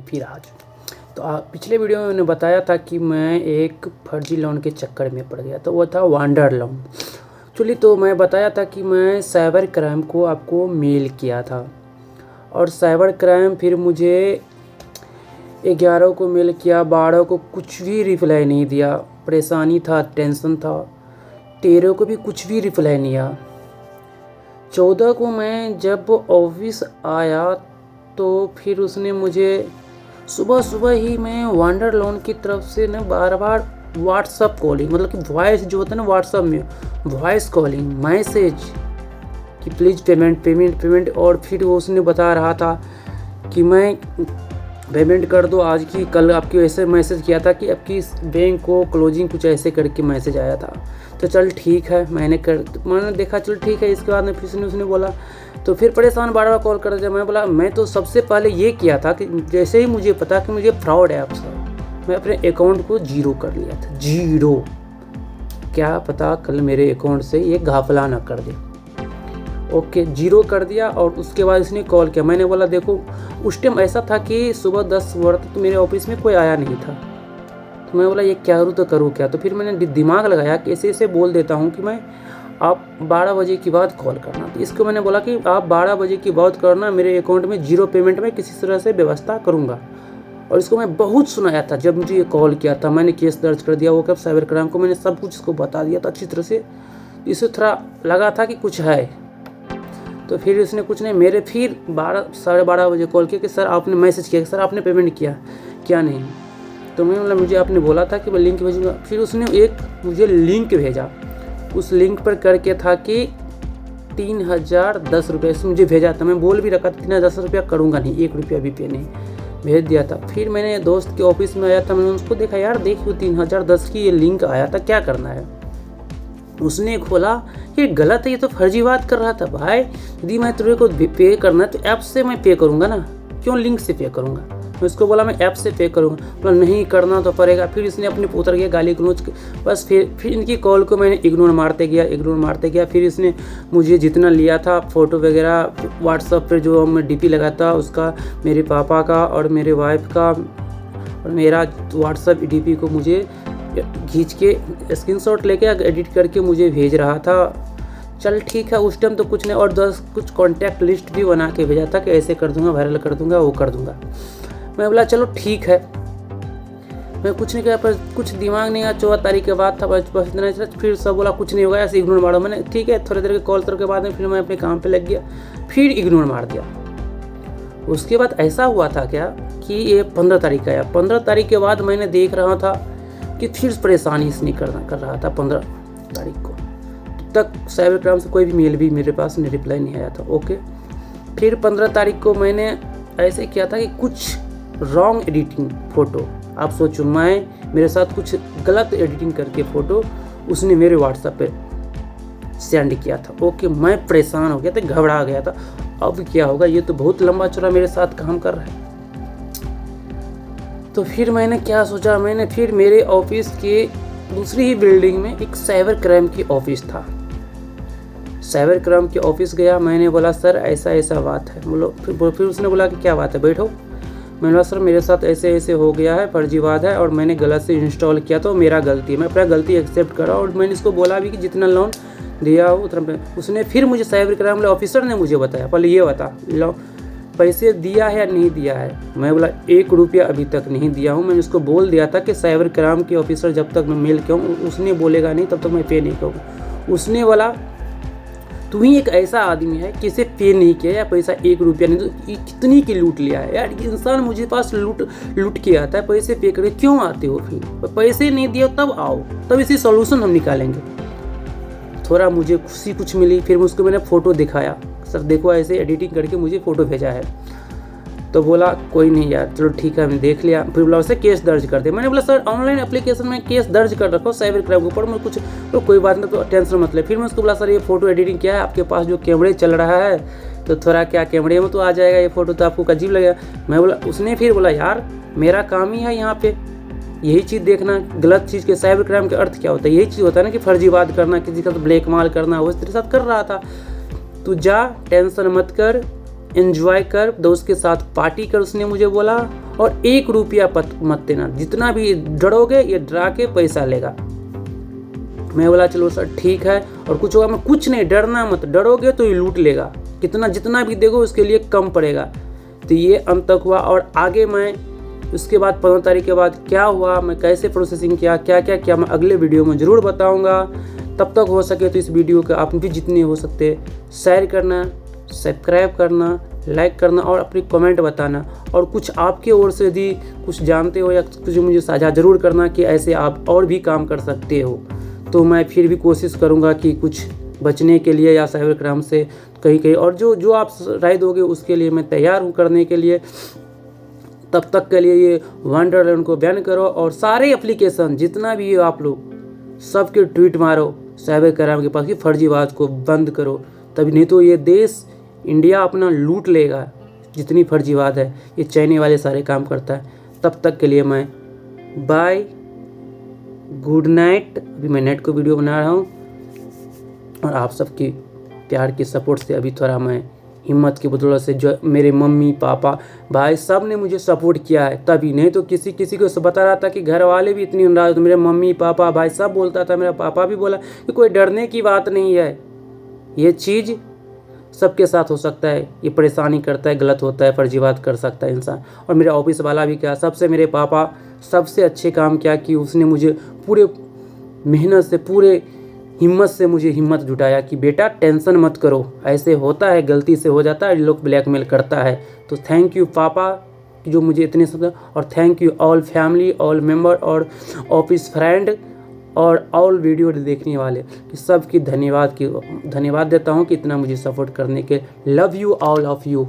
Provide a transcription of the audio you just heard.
फिर आज। तो पिछले वीडियो में मैंने बताया था कि मैं एक फर्जी लोन के चक्कर में पड़ गया, तो वो था वंडर लोन। चलिए, तो मैं बताया था कि मैं साइबर क्राइम को आपको मेल किया था, और साइबर क्राइम फिर मुझे 11 को मेल किया, 12 को कुछ भी रिप्लाई नहीं दिया। परेशानी था, टेंशन था। 13 को भी कुछ भी रिप्लाई नहीं आया। 14 को मैं जब ऑफिस आया तो फिर उसने मुझे सुबह सुबह ही मैं वंडर लोन की तरफ से ना बार बार व्हाट्सअप कॉलिंग, मतलब कि वॉइस जो होता है ना व्हाट्सअप में, वॉइस कॉलिंग, मैसेज कि प्लीज़ पेमेंट। और फिर वो उसने बता रहा था कि मैं पेमेंट कर दो आज की, कल आपकी ऐसे मैसेज किया था कि आपकी बैंक को क्लोजिंग कुछ ऐसे करके मैसेज आया था। तो चल ठीक है, मैंने देखा चल ठीक है। इसके बाद में फिर उसने बोला, तो फिर परेशान बार बार कॉल कर दिया। मैं बोला मैं तो सबसे पहले ये किया था कि जैसे ही मुझे पता कि मुझे फ्रॉड है आपसे, मैं अपने अकाउंट को जीरो कर लिया था। जीरो, क्या पता कल मेरे अकाउंट से ये घापला ना कर दे। ओके, जीरो कर दिया। और उसके बाद इसने कॉल किया। मैंने बोला देखो, उस टाइम ऐसा था कि सुबह 10 बजे तक तो मेरे ऑफिस में कोई आया नहीं था। तो मैं बोला ये क्या करूँ, तो करूँ क्या। तो फिर मैंने दिमाग लगाया कि ऐसे बोल देता हूँ कि मैं आप 12 बजे के बाद कॉल करना। तो इसको मैंने बोला कि आप 12 बजे के बाद करना, मेरे अकाउंट में जीरो पेमेंट में किसी तरह से व्यवस्था करूँगा। और इसको मैं बहुत सुनाया था। जब मुझे ये कॉल किया था मैंने केस दर्ज कर दिया। वो कब साइबर क्राइम को मैंने सब कुछ इसको बता दिया था अच्छी तरह से। इसे थोड़ा लगा था कि कुछ है। तो फिर उसने कुछ नहीं, मेरे फिर 12 साढ़े 12 बजे कॉल किया कि सर आपने मैसेज किया कि सर आपने पेमेंट किया क्या नहीं। तो मैं बोला मुझे आपने बोला था कि मैं लिंक भेजूँगा। फिर उसने एक मुझे लिंक भेजा। उस लिंक पर करके था कि 3010 रुपये से मुझे भेजा था। मैं बोल भी रखा था 3010 रुपया करूँगा नहीं, 1 रुपया भी पे नहीं, भेज दिया था। फिर मैंने दोस्त के ऑफिस में आया था, मैंने उसको देखा, यार देखियो 3010 की ये लिंक आया था, क्या करना है। उसने खोला, ये गलत है, ये तो फर्जी बात कर रहा था। भाई यदि मैं तेरे को पे करना है तो ऐप से मैं पे करूँगा ना, क्यों लिंक से पे करूँगा। मैं उसको बोला मैं ऐप से पे करूँगा। बोला नहीं करना तो पड़ेगा। फिर इसने अपने उतर गया गाली गलौज। बस फिर इनकी कॉल को मैंने इग्नोर मारते गया। फिर इसने मुझे जितना लिया था फ़ोटो वगैरह व्हाट्सअप पर जो मैं डीपी लगाता उसका, मेरे पापा का और मेरे वाइफ का और मेरा व्हाट्सअप डीपी को मुझे खींच के स्क्रीनशॉट लेके एडिट करके मुझे भेज रहा था। चल ठीक है, उस टाइम तो कुछ नहीं। और 10 कुछ कॉन्टैक्ट लिस्ट भी बना के भेजा था कि ऐसे कर दूंगा, वायरल कर दूंगा, वो कर दूंगा। मैं बोला चलो ठीक है, मैं कुछ नहीं किया। पर कुछ दिमाग नहीं आया। 14 तारीख के बाद था, बस इतना चला। फिर सब बोला कुछ नहीं होगा, ऐसे इग्नोर मारो। मैंने ठीक है, थोड़ी देर के कॉल के बाद में फिर मैं अपने काम पर लग गया, फिर इग्नोर मार दिया। उसके बाद ऐसा हुआ था क्या कि ये 15 तारीख का आया। 15 तारीख के बाद मैंने देख रहा था कि फिर परेशानी इसने कर रहा था। 15 तारीख को तब तक साइबर क्राइम से कोई भी मेल भी मेरे पास रिप्लाई नहीं आया था। ओके, फिर 15 तारीख को मैंने ऐसे किया था कि कुछ रॉन्ग एडिटिंग फ़ोटो, आप सोचो मेरे साथ कुछ गलत एडिटिंग करके फ़ोटो उसने मेरे व्हाट्सएप पे सेंड किया था। ओके, मैं परेशान हो गया था, घबरा गया था। अब क्या होगा, ये तो बहुत लंबा चौड़ा मेरे साथ काम कर रहा है। तो फिर मैंने क्या सोचा, मैंने फिर मेरे ऑफिस के दूसरी ही बिल्डिंग में एक साइबर क्राइम की ऑफिस था। साइबर क्राइम के ऑफिस गया। मैंने बोला सर ऐसा बात है। बोलो फिर उसने बोला कि क्या बात है, बैठो। मैंने बोला सर मेरे साथ ऐसे हो गया है, फर्जीवाद है और मैंने गलत से इंस्टॉल किया, तो मेरा गलती है, मैं अपना गलती एक्सेप्ट करा। और मैंने इसको बोला भी कि जितना लोन दिया हो उतना। उसने फिर मुझे साइबर क्राइम वाले ऑफिसर ने मुझे बताया, पहले ये बता पैसे दिया है या नहीं दिया है। मैं बोला 1 रुपया अभी तक नहीं दिया हूँ। मैंने उसको बोल दिया था कि साइबर क्राइम के ऑफिसर जब तक मैं मेल किया हूँ उसने बोलेगा नहीं तब तक मैं पे नहीं करूँगा। उसने बोला तू ही एक ऐसा आदमी है कि इसे पे नहीं किया या पैसा 1 रुपया नहीं, तो कितनी की लूट लिया है यार। इंसान मुझे पास लूट के आता है, पैसे पे करके क्यों आते हो। फिर पैसे नहीं दिए तब आओ, तब इसी सॉल्यूशन हम निकालेंगे। थोड़ा मुझे खुशी कुछ मिली। फिर उसको मैंने फ़ोटो दिखाया, सर देखो ऐसे एडिटिंग करके मुझे फ़ोटो भेजा है। तो बोला कोई नहीं यार, चलो ठीक है, मैंने देख लिया। फिर बोला उससे केस दर्ज कर दे। मैंने बोला सर ऑनलाइन एप्लीकेशन में केस दर्ज कर रखो साइबर क्राइम के ऊपर, मैं कुछ तो कोई बात नहीं, तो टेंशन मत ले। फिर मैं उसको बोला सर ये फ़ोटो एडिटिंग क्या है, आपके पास जो कैमरे चल रहा है तो थोड़ा क्या कैमरे में तो आ जाएगा ये फ़ोटो, तो आपको अजीब लगेगा। मैं बोला, उसने फिर बोला यार मेरा काम ही है यहाँ पे यही चीज़ देखना, गलत चीज़ के साइबर क्राइम का अर्थ क्या होता है। यही चीज़ होता है ना कि फर्जीवाद करना, किसी का तो ब्लैकमेल करना, वो तेरे साथ कर रहा था। तू जा, टेंशन मत कर, एंजॉय कर, दोस्त के साथ पार्टी कर, उसने मुझे बोला, और 1 रुपया मत देना, जितना भी डरोगे ये डरा के पैसा लेगा। मैं बोला चलो सर ठीक है, और कुछ होगा मैं कुछ नहीं, डरना मत, डरोगे तो ये लूट लेगा, जितना भी देखो उसके लिए कम पड़ेगा। तो ये अंत तक हुआ, और आगे मैं उसके बाद 15 तारीख के बाद क्या हुआ, मैं कैसे प्रोसेसिंग किया, क्या क्या किया, मैं अगले वीडियो में ज़रूर बताऊंगा। तब तक हो सके तो इस वीडियो को आप भी जितने हो सकते शेयर करना, सब्सक्राइब करना, लाइक करना और अपनी कमेंट बताना। और कुछ आपके ओर से भी कुछ जानते हो या कुछ मुझे साझा ज़रूर करना कि ऐसे आप और भी काम कर सकते हो। तो मैं फिर भी कोशिश करूँगा कि कुछ बचने के लिए या साइबर क्राइम से कहीं और जो आप राय दोगे उसके लिए मैं तैयार हूँ करने के लिए। तब तक के लिए ये वंडरलैंड को बैन करो, और सारे एप्लीकेशन जितना भी है आप लोग सबके ट्वीट मारो साइबर क्राइम के पास कि फर्जीवाद को बंद करो, तभी नहीं तो ये देश इंडिया अपना लूट लेगा। जितनी फर्जीवाद है ये चाइना वाले सारे काम करता है। तब तक के लिए मैं बाय, गुड नाइट। अभी मैं नेट को वीडियो बना रहा हूँ, और आप सबकी प्यार की सपोर्ट से अभी थोड़ा मैं हिम्मत की बदौलत से, जो मेरे मम्मी पापा भाई सब ने मुझे सपोर्ट किया है तभी, नहीं तो किसी को बता रहा था कि घर वाले भी इतनी नाराज, तो मेरे मम्मी पापा भाई सब बोलता था, मेरा पापा भी बोला कि कोई डरने की बात नहीं है, ये चीज़ सबके साथ हो सकता है, ये परेशानी करता है, गलत होता है, फर्जीवाद कर सकता है इंसान। और मेरे ऑफिस वाला भी क्या, सबसे मेरे पापा सबसे अच्छे काम किया कि उसने मुझे पूरे मेहनत से, पूरे हिम्मत से मुझे हिम्मत जुटाया कि बेटा टेंशन मत करो, ऐसे होता है, गलती से हो जाता है, लोग ब्लैकमेल करता है। तो थैंक यू पापा कि जो मुझे इतने सब, और thank you all family, all member और ऑफिस फ्रेंड और ऑल वीडियो देखने वाले कि सबकी धन्यवाद देता हूँ कि इतना मुझे सपोर्ट करने के। Love you all of you.